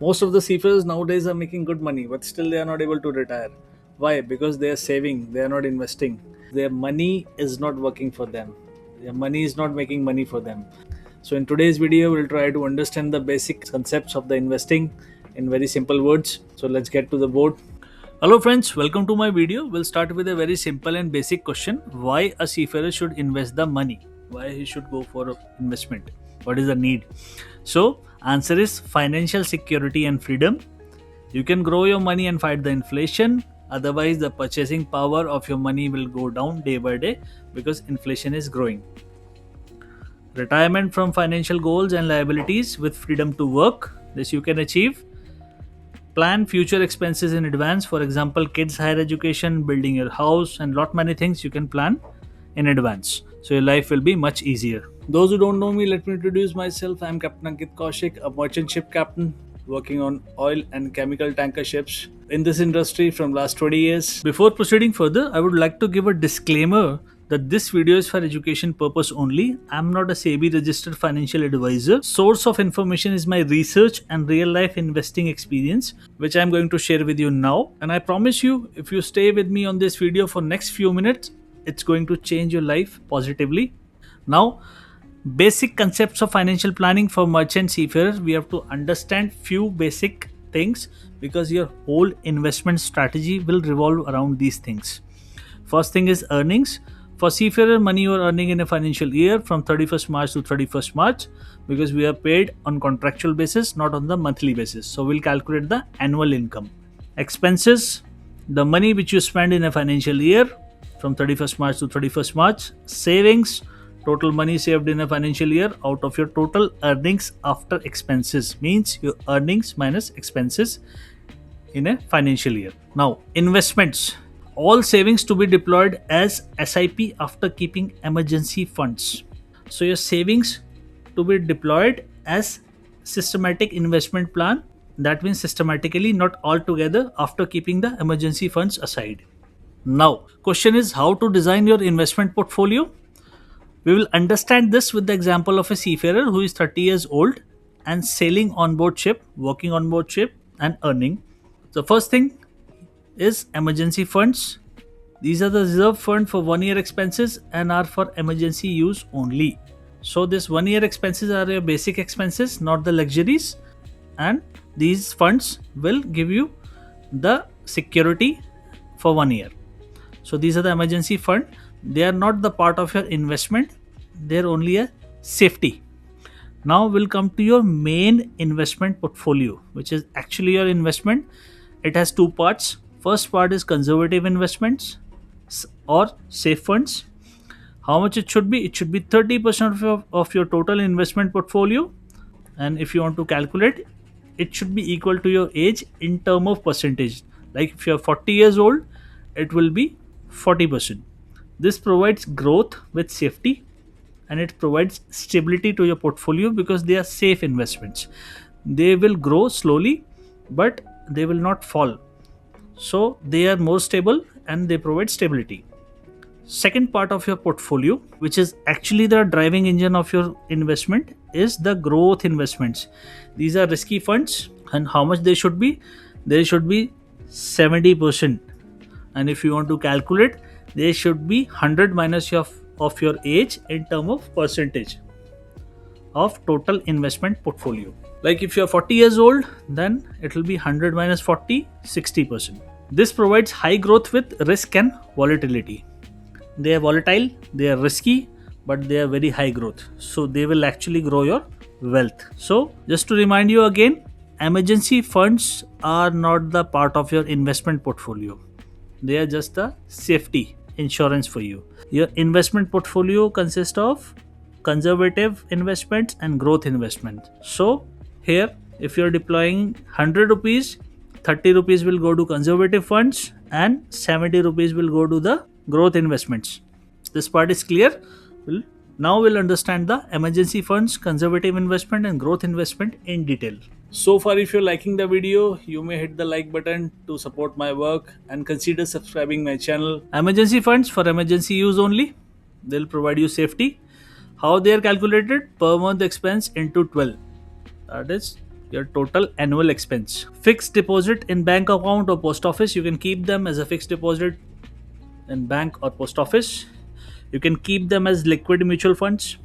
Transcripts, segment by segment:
Most of the seafarers nowadays are making good money, but still they are not able to retire. Why? Because they are saving, they are not investing. Their money is not working for them. Their money is not making money for them. So in today's video, we'll try to understand the basic concepts of the investing in very simple words. So let's get to the board. Hello friends, welcome to my video. We'll start with a very simple and basic question. Why a seafarer should invest the money? Why he should go for investment? What is the need? So answer is financial security and freedom. You can grow your money and fight the inflation. Otherwise, the purchasing power of your money will go down day by day because inflation is growing. Retirement from financial goals and liabilities with freedom to work. This you can achieve. Plan future expenses in advance. For example, kids' higher education, building your house, and lot many things you can plan in advance. So your life will be much easier. Those who don't know me, let me introduce myself. I am Captain Ankit Kaushik, a merchant ship captain working on oil and chemical tanker ships in this industry from last 20 years. Before proceeding further, I would like to give a disclaimer that this video is for education purpose only. I am not a SEBI registered financial advisor. Source of information is my research and real life investing experience, which I am going to share with you now. And I promise you, if you stay with me on this video for next few minutes, it's going to change your life positively. Now, basic concepts of financial planning for merchant seafarers. We have to understand few basic things because your whole investment strategy will revolve around these things. First thing is earnings. For seafarer, money you are earning in a financial year from 31st March to 31st March, because we are paid on contractual basis, not on the monthly basis. So we'll calculate the annual income. Expenses, the money which you spend in a financial year from 31st March to 31st March. Savings, total money saved in a financial year out of your total earnings after expenses, means your earnings minus expenses in a financial year. Now, investments. All savings to be deployed as SIP after keeping emergency funds. So your savings to be deployed as systematic investment plan. That means systematically, not all together, after keeping the emergency funds aside. Now, question is how to design your investment portfolio. We will understand this with the example of a seafarer who is 30 years old and sailing on board ship, working on board ship and earning. The first thing is emergency funds. These are the reserve fund for 1 year expenses and are for emergency use only. So this 1 year expenses are your basic expenses, not the luxuries, and these funds will give you the security for 1 year. So these are the emergency fund. They are not the part of your investment, they are only a safety. Now we'll come to your main investment portfolio, which is actually your investment. It has two parts. First part is conservative investments or safe funds. How much it should be? It should be 30% of your total investment portfolio. And if you want to calculate, it should be equal to your age in term of percentage. Like if you're 40 years old, it will be 40%. This provides growth with safety and it provides stability to your portfolio because they are safe investments. They will grow slowly, but they will not fall. So they are more stable and they provide stability. Second part of your portfolio, which is actually the driving engine of your investment, is the growth investments. These are risky funds, and how much they should be? They should be 70%. And if you want to calculate, they should be 100 minus of your age in term of percentage of total investment portfolio. Like if you're 40 years old, then it will be 100 minus 40, 60%. This provides high growth with risk and volatility. They are volatile, they are risky, but they are very high growth. So they will actually grow your wealth. So just to remind you again, emergency funds are not the part of your investment portfolio. They are just a safety insurance for you. Your investment portfolio consists of conservative investments and growth investments. So here, if you're deploying 100 rupees, 30 rupees will go to conservative funds and 70 rupees will go to the growth investments. This part is clear. Now we'll understand the emergency funds, conservative investment and growth investment in detail. So far, if you're liking the video, you may hit the like button to support my work and consider subscribing my channel. Emergency funds for emergency use only. They'll provide you safety. How they are calculated? Per month expense into 12. That is your total annual expense. Fixed deposit in bank account or post office, you can keep them as a fixed deposit in bank or post office. You can keep them as liquid mutual funds.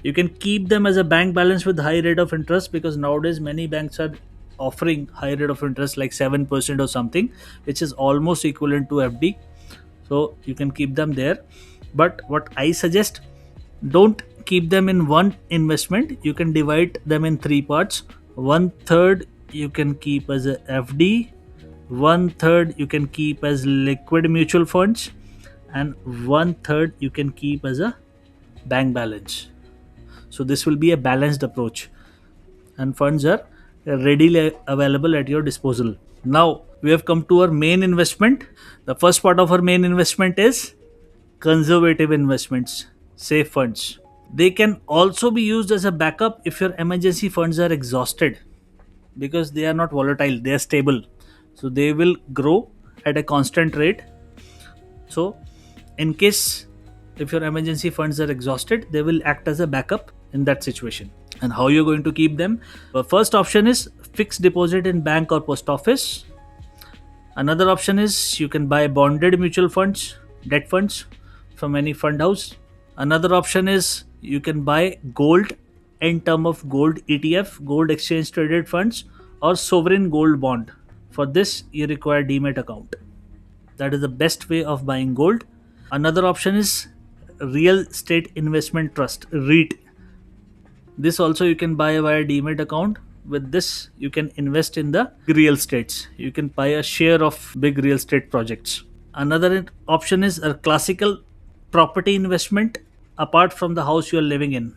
You can keep them as a bank balance with high rate of interest, because nowadays many banks are offering high rate of interest like 7% or something, which is almost equivalent to FD. So you can keep them there. But what I suggest, don't keep them in one investment. You can divide them in three parts. One third you can keep as a FD, one third you can keep as liquid mutual funds, and one third you can keep as a bank balance. So this will be a balanced approach, and funds are readily available at your disposal. Now we have come to our main investment. The first part of our main investment is conservative investments, safe funds. They can also be used as a backup if your emergency funds are exhausted, because they are not volatile, they are stable. So they will grow at a constant rate. So in case if your emergency funds are exhausted, they will act as a backup in that situation. And how you're going to keep them? The first option is fixed deposit in bank or post office. Another option is you can buy bonded mutual funds, debt funds from any fund house. Another option is you can buy gold in term of gold ETF, gold exchange traded funds, or sovereign gold bond. For this, you require demat account. That is the best way of buying gold. Another option is real estate investment trust, REIT. This also you can buy via demat account. With this, you can invest in the real estates. You can buy a share of big real estate projects. Another option is a classical property investment apart from the house you are living in,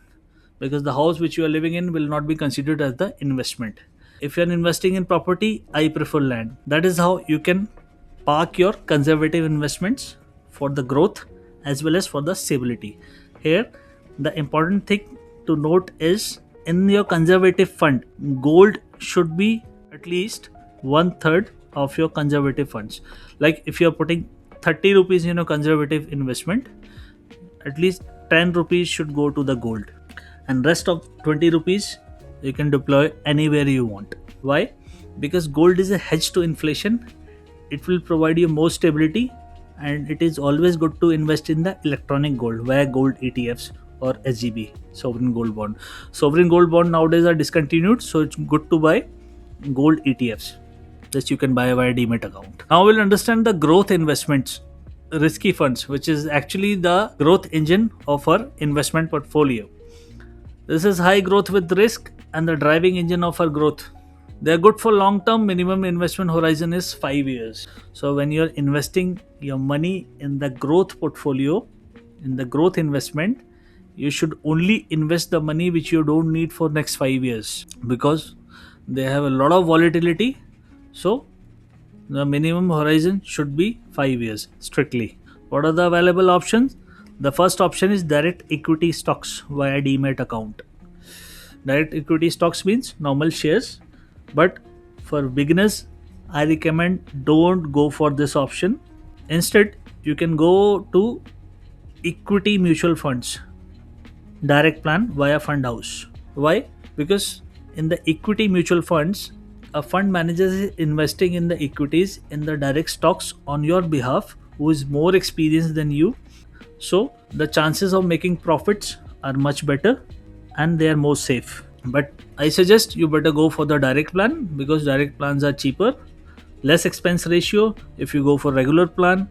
because the house which you are living in will not be considered as the investment. If you are investing in property, I prefer land. That is how you can park your conservative investments for the growth as well as for the stability. Here, the important thing to note is, in your conservative fund, gold should be at least one third of your conservative funds. Like if you are putting 30 rupees in a conservative investment, at least 10 rupees should go to the gold, and rest of 20 rupees you can deploy anywhere you want. Why? Because gold is a hedge to inflation. It will provide you more stability, and it is always good to invest in the electronic gold via gold ETFs or SGB, sovereign gold bond. Sovereign gold bond nowadays are discontinued, so it's good to buy gold ETFs. This you can buy via demat account. Now we'll understand the growth investments, risky funds, which is actually the growth engine of our investment portfolio. This is high growth with risk and the driving engine of our growth. They are good for long term. Minimum investment horizon is 5 years. So when you're investing your money in the growth portfolio, in the growth investment, you should only invest the money which you don't need for next 5 years, because they have a lot of volatility. So the minimum horizon should be 5 years strictly. What are the available options? The first option is direct equity stocks via demat account. Direct equity stocks means normal shares, but for beginners, I recommend don't go for this option. Instead, you can go to equity mutual funds, direct plan via fund house. Why? Because in the equity mutual funds, a fund manager is investing in the equities in the direct stocks on your behalf, who is more experienced than you. So the chances of making profits are much better and they are more safe. But I suggest you better go for the direct plan, because direct plans are cheaper, less expense ratio. If you go for regular plan,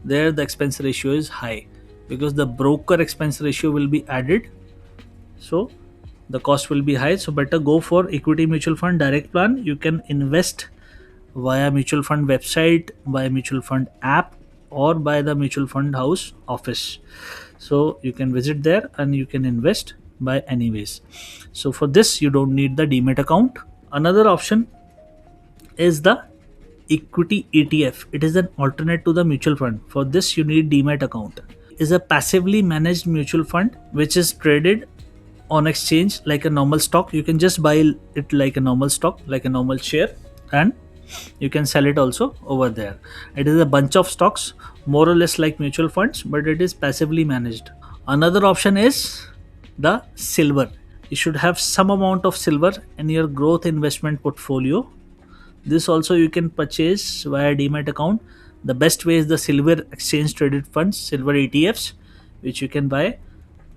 there the expense ratio is high, because the broker expense ratio will be added, so the cost will be high. So better go for equity mutual fund direct plan. You can invest via mutual fund website, via mutual fund app, or by the mutual fund house office. So you can visit there and you can invest by anyways. So for this you don't need the demat account. Another option is the equity ETF. It is an alternate to the mutual fund. For this you need demat account. Is a passively managed mutual fund which is traded on exchange like a normal stock. You can just buy it like a normal stock, like a normal share, and you can sell it also over there. It is a bunch of stocks, more or less like mutual funds, but it is passively managed. Another option is the silver. You should have some amount of silver in your growth investment portfolio. This also you can purchase via demat account. The best way is the silver exchange traded funds, silver ETFs, which you can buy.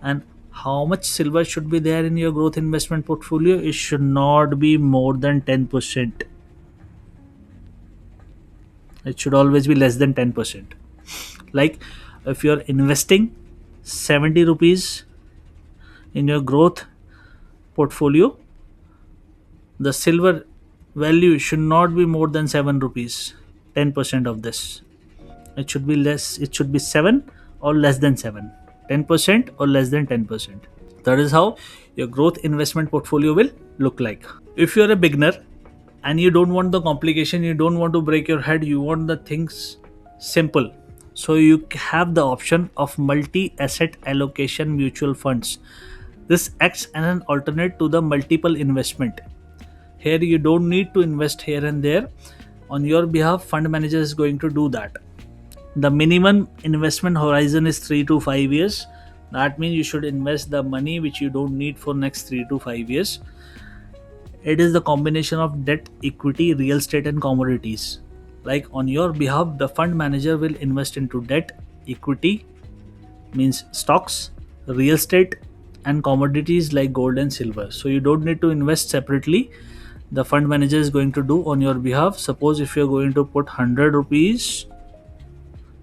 And how much silver should be there in your growth investment portfolio? It should not be more than 10%. It should always be less than 10%. Like if you're investing 70 rupees in your growth portfolio, the silver value should not be more than 7 rupees. 10% of this. It should be less, it should be 7 or less than 7. 10% or less than 10%. That is how your growth investment portfolio will look like. If you're a beginner and you don't want the complication, you don't want to break your head, you want the things simple. So you have the option of multi-asset allocation mutual funds. This acts as an alternate to the multiple investment. Here you don't need to invest here and there. On your behalf, fund manager is going to do that. The minimum investment horizon is 3 to 5 years. That means you should invest the money which you don't need for next 3 to 5 years. It is the combination of debt, equity, real estate and commodities. Like on your behalf, the fund manager will invest into debt, equity means stocks, real estate and commodities like gold and silver. So you don't need to invest separately. The fund manager is going to do on your behalf. Suppose if you're going to put 100 rupees,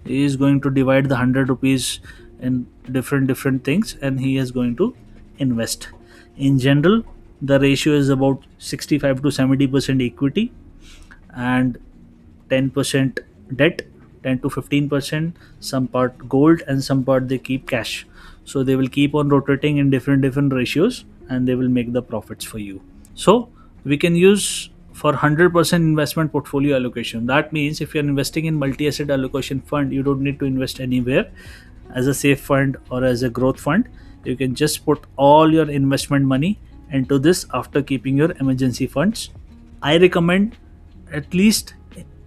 he is going to divide the 100 rupees in different things and he is going to invest. In general, the ratio is about 65 to 70% equity and 10% debt, 10 to 15%, some part gold and some part they keep cash. So they will keep on rotating in different ratios and they will make the profits for you. So we can use for 100% investment portfolio allocation. That means if you're investing in multi-asset allocation fund, you don't need to invest anywhere as a safe fund or as a growth fund. You can just put all your investment money into this after keeping your emergency funds. I recommend at least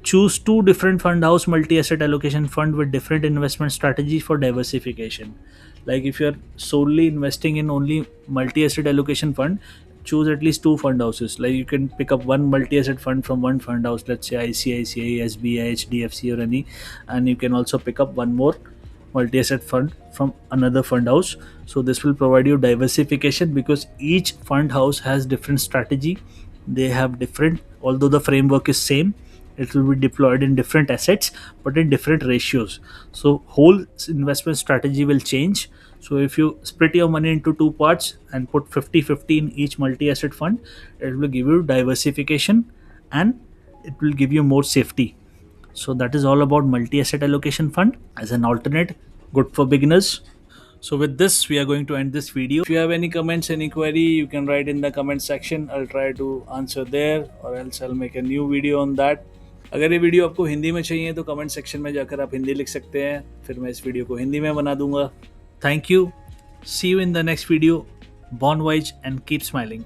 choose 2 different fund house multi-asset allocation fund with different investment strategies for diversification. Like if you're solely investing in only multi-asset allocation fund, choose at least 2 fund houses. Like you can pick up one multi-asset fund from one fund house, let's say ICICI, SBI, HDFC or any, and you can also pick up one more multi-asset fund from another fund house. So this will provide you diversification because each fund house has different strategy. They have different, although the framework is same, it will be deployed in different assets but in different ratios. So whole investment strategy will change. So if you split your money into 2 parts and put 50-50 in each multi-asset fund, it will give you diversification and it will give you more safety. So that is all about multi-asset allocation fund as an alternate, good for beginners. So with this, we are going to end this video. If you have any comments, any query, you can write in the comment section. I'll try to answer there or else I'll make a new video on that. अगर ये video आपको हिंदी में चाहिए तो comment section में जाकर आप हिंदी लिख सकते हैं, फिर मैं इस वीडियो को हिंदी में बना दूंगा. Thank you. See you in the next video. Born wise and keep smiling.